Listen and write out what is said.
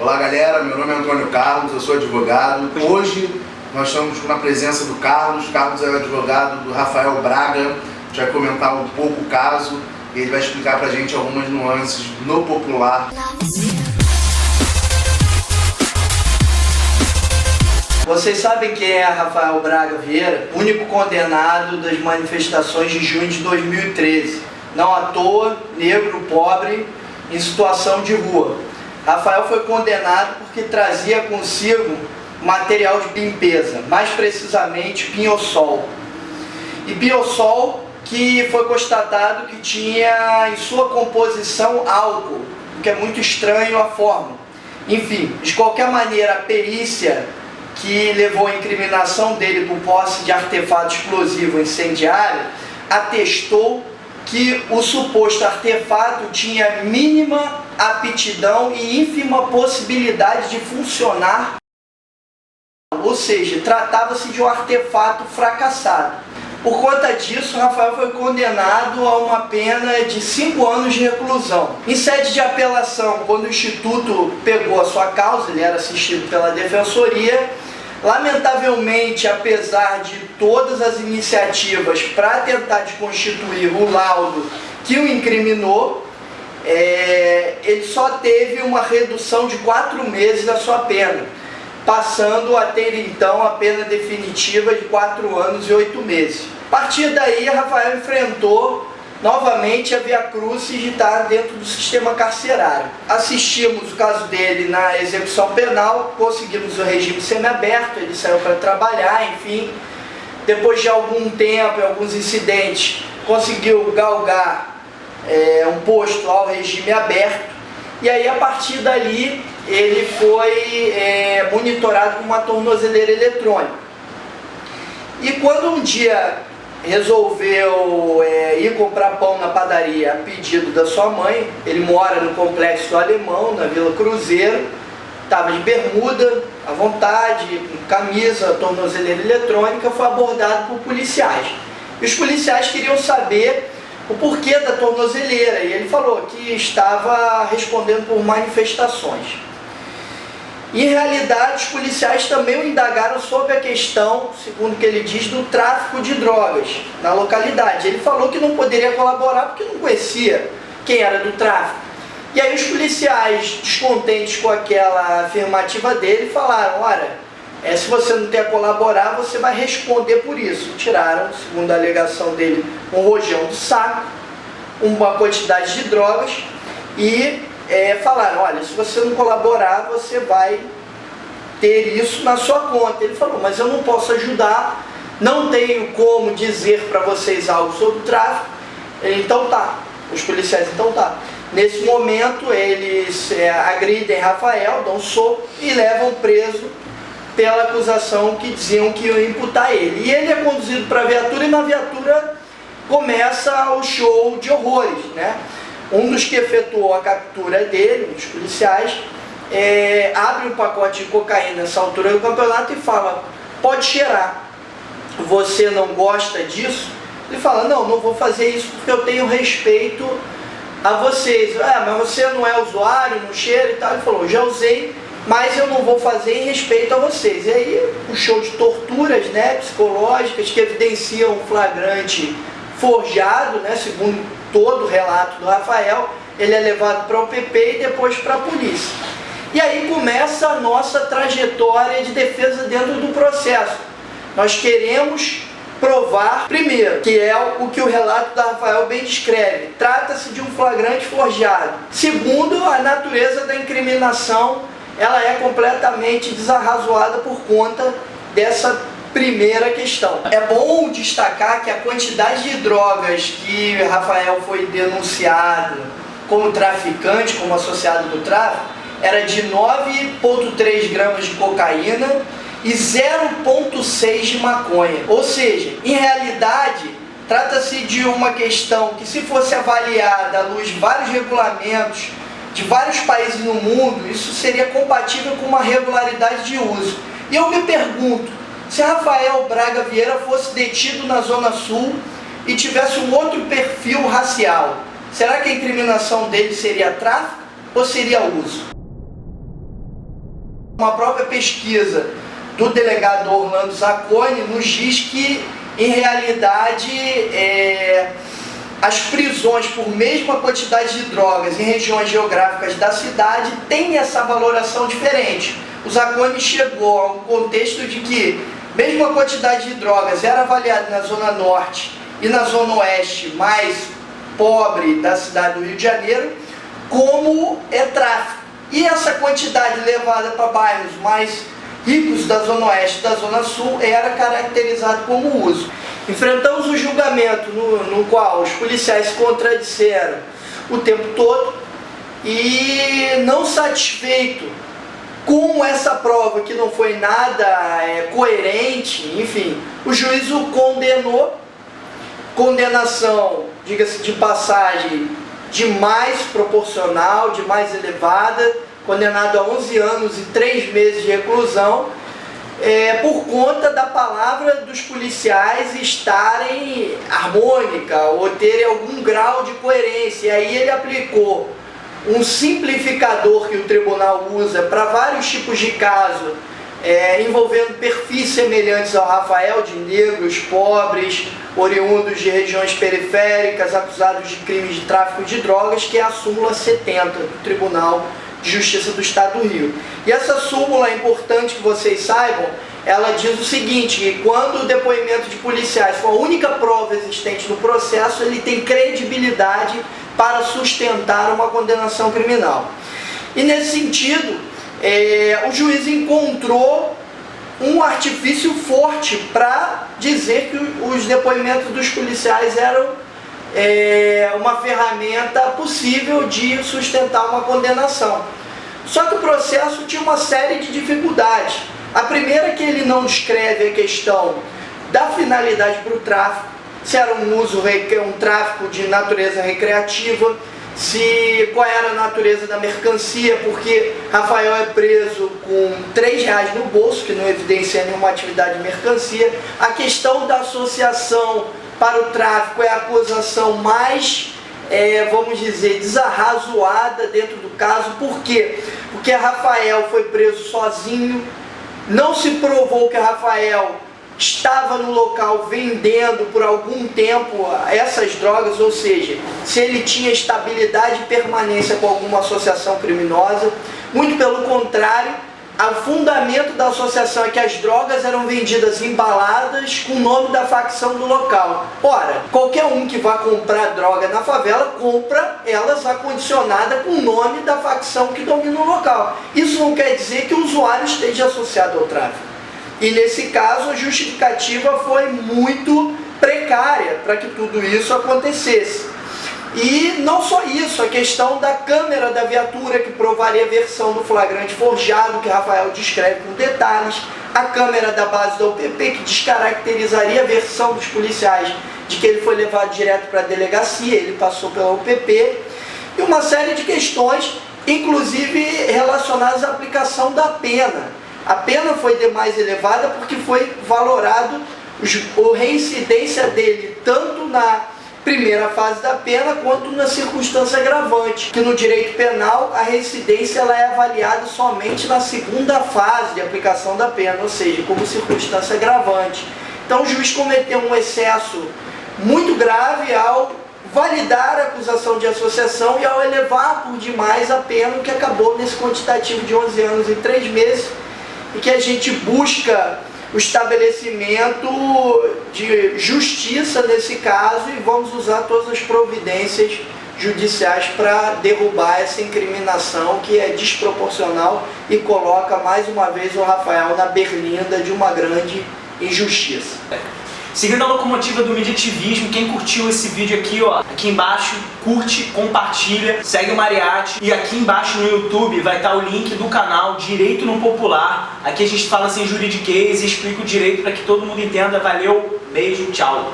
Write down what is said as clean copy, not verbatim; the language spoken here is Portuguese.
Olá galera, meu nome é Antônio Carlos, eu sou advogado. Hoje nós estamos na presença do Carlos. Carlos é o advogado do Rafael Braga. A gente vai comentar um pouco o caso e ele vai explicar pra gente algumas nuances no popular. Vocês sabem quem é Rafael Braga Vieira? Único condenado das manifestações de junho de 2013. Não à toa, negro, pobre, em situação de rua. Rafael foi condenado porque trazia consigo material de limpeza, mais precisamente pinho-sol. E pinho-sol que foi constatado que tinha em sua composição álcool, o que é muito estranho a forma. Enfim, de qualquer maneira, a perícia que levou à incriminação dele por posse de artefato explosivo incendiário atestou que o suposto artefato tinha mínima aptidão e ínfima possibilidade de funcionar, ou seja, tratava-se de um artefato fracassado. Por conta disso, Rafael foi condenado a uma pena de 5 anos de reclusão. Em sede de apelação, quando o Instituto pegou a sua causa, ele era assistido pela Defensoria, lamentavelmente, apesar de todas as iniciativas para tentar desconstituir o laudo que o incriminou, ele só teve uma redução de 4 meses da sua pena, passando a ter então a pena definitiva de 4 anos e 8 meses. A partir daí, Rafael enfrentou novamente a viacrucis de estar dentro do sistema carcerário. Assistimos o caso dele na execução penal, conseguimos o regime semiaberto, ele saiu para trabalhar, enfim. Depois de algum tempo e alguns incidentes, conseguiu galgar um posto ao regime aberto. E aí, a partir dali, ele foi monitorado com uma tornozeleira eletrônica. E quando um dia resolveu ir comprar pão na padaria a pedido da sua mãe, ele mora no Complexo do Alemão, na Vila Cruzeiro, estava de bermuda, à vontade, com camisa, tornozeleira eletrônica, foi abordado por policiais. E os policiais queriam saber o porquê da tornozeleira, e ele falou que estava respondendo por manifestações. Em realidade, os policiais também o indagaram sobre a questão, segundo o que ele diz, do tráfico de drogas na localidade. Ele falou que não poderia colaborar porque não conhecia quem era do tráfico. E aí os policiais, descontentes com aquela afirmativa dele, falaram: olha, se você não quer colaborar, você vai responder por isso. Tiraram, segundo a alegação dele, um rojão do saco, uma quantidade de drogas e falaram: olha, se você não colaborar, você vai ter isso na sua conta. Ele falou: mas eu não posso ajudar, não tenho como dizer para vocês algo sobre o tráfico. Ele: então tá. Os policiais: então tá. Nesse momento, eles agridem Rafael, dão um soco e levam preso pela acusação que diziam que iam imputar ele. E ele é conduzido para a viatura e na viatura começa o show de horrores, né? Um dos que efetuou a captura dele, um dos policiais, abre um pacote de cocaína nessa altura do campeonato e fala: pode cheirar, você não gosta disso? Ele fala: não vou fazer isso porque eu tenho respeito a vocês. Mas você não é usuário, não cheira e tal. Ele falou: já usei, mas eu não vou fazer em respeito a vocês. E aí um show de torturas, né, psicológicas que evidenciam um flagrante forjado, né, segundo todo o relato do Rafael. Ele é levado para o PP e depois para a polícia. E aí começa a nossa trajetória de defesa dentro do processo. Nós queremos provar, primeiro, que é o que o relato do Rafael bem descreve: trata-se de um flagrante forjado. Segundo, a natureza da incriminação, ela é completamente desarrazoada por conta dessa primeira questão. É bom destacar que a quantidade de drogas que Rafael foi denunciado como traficante, como associado do tráfico, era de 9,3 gramas de cocaína e 0,6 de maconha. Ou seja, em realidade, trata-se de uma questão que, se fosse avaliada à luz de vários regulamentos de vários países no mundo, isso seria compatível com uma regularidade de uso. E eu me pergunto, se Rafael Braga Vieira fosse detido na Zona Sul e tivesse um outro perfil racial, será que a incriminação dele seria tráfico ou seria uso? Uma própria pesquisa do delegado Orlando Zacconi nos diz que, em realidade, as prisões por mesma quantidade de drogas em regiões geográficas da cidade têm essa valoração diferente. O Zacconi chegou ao contexto de que, mesmo a quantidade de drogas era avaliada na Zona Norte e na Zona Oeste mais pobre da cidade do Rio de Janeiro, como tráfico. E essa quantidade levada para bairros mais ricos da Zona Oeste e da Zona Sul era caracterizado como uso. Enfrentamos o julgamento no qual os policiais se contradisseram o tempo todo e, não satisfeito com essa prova que não foi nada coerente, enfim, o juiz o condenou. Condenação, diga-se de passagem, de mais proporcional, de mais elevada, condenado a 11 anos e 3 meses de reclusão, por conta da palavra dos policiais estarem harmônica ou terem algum grau de coerência. E aí ele aplicou um simplificador que o tribunal usa para vários tipos de casos, envolvendo perfis semelhantes ao Rafael, de negros, pobres, oriundos de regiões periféricas, acusados de crimes de tráfico de drogas, que é a súmula 70 do Tribunal de Justiça do Estado do Rio. E essa súmula, é importante que vocês saibam, ela diz o seguinte, que quando o depoimento de policiais for a única prova existente no processo, ele tem credibilidade para sustentar uma condenação criminal. E nesse sentido, o juiz encontrou um artifício forte para dizer que os depoimentos dos policiais eram uma ferramenta possível de sustentar uma condenação. Só que o processo tinha uma série de dificuldades. A primeira é que ele não descreve a questão da finalidade para o tráfico, se era um tráfico de natureza recreativa, qual era a natureza da mercancia, porque Rafael é preso com R$3 no bolso, que não evidencia nenhuma atividade de mercancia. A questão da associação para o tráfico é a acusação mais, vamos dizer, desarrazoada dentro do caso. Por quê? Porque Rafael foi preso sozinho, não se provou que Rafael estava no local vendendo por algum tempo essas drogas, ou seja, se ele tinha estabilidade e permanência com alguma associação criminosa. Muito pelo contrário, o fundamento da associação é que as drogas eram vendidas embaladas com o nome da facção do local. Ora, qualquer um que vá comprar droga na favela, compra elas acondicionadas com o nome da facção que domina o local. Isso não quer dizer que o usuário esteja associado ao tráfico. E nesse caso a justificativa foi muito precária para que tudo isso acontecesse. E não só isso, a questão da câmera da viatura que provaria a versão do flagrante forjado, que Rafael descreve com detalhes, a câmera da base da UPP que descaracterizaria a versão dos policiais de que ele foi levado direto para a delegacia, ele passou pela UPP, e uma série de questões, inclusive relacionadas à aplicação da pena. A pena foi demais elevada porque foi valorado a reincidência dele tanto na primeira fase da pena quanto na circunstância agravante, que no direito penal a reincidência ela é avaliada somente na segunda fase de aplicação da pena, ou seja, como circunstância agravante. Então o juiz cometeu um excesso muito grave ao validar a acusação de associação e ao elevar por demais a pena, que acabou nesse quantitativo de 11 anos e 3 meses, e que a gente busca o estabelecimento de justiça nesse caso e vamos usar todas as providências judiciais para derrubar essa incriminação que é desproporcional e coloca mais uma vez o Rafael na berlinda de uma grande injustiça. Seguindo a locomotiva do mediativismo, quem curtiu esse vídeo aqui, ó, aqui embaixo, curte, compartilha, segue o Mariatti. E aqui embaixo no YouTube vai estar o link do canal Direito no Popular. Aqui a gente fala sem juridiquês e explica o direito para que todo mundo entenda. Valeu, beijo, tchau.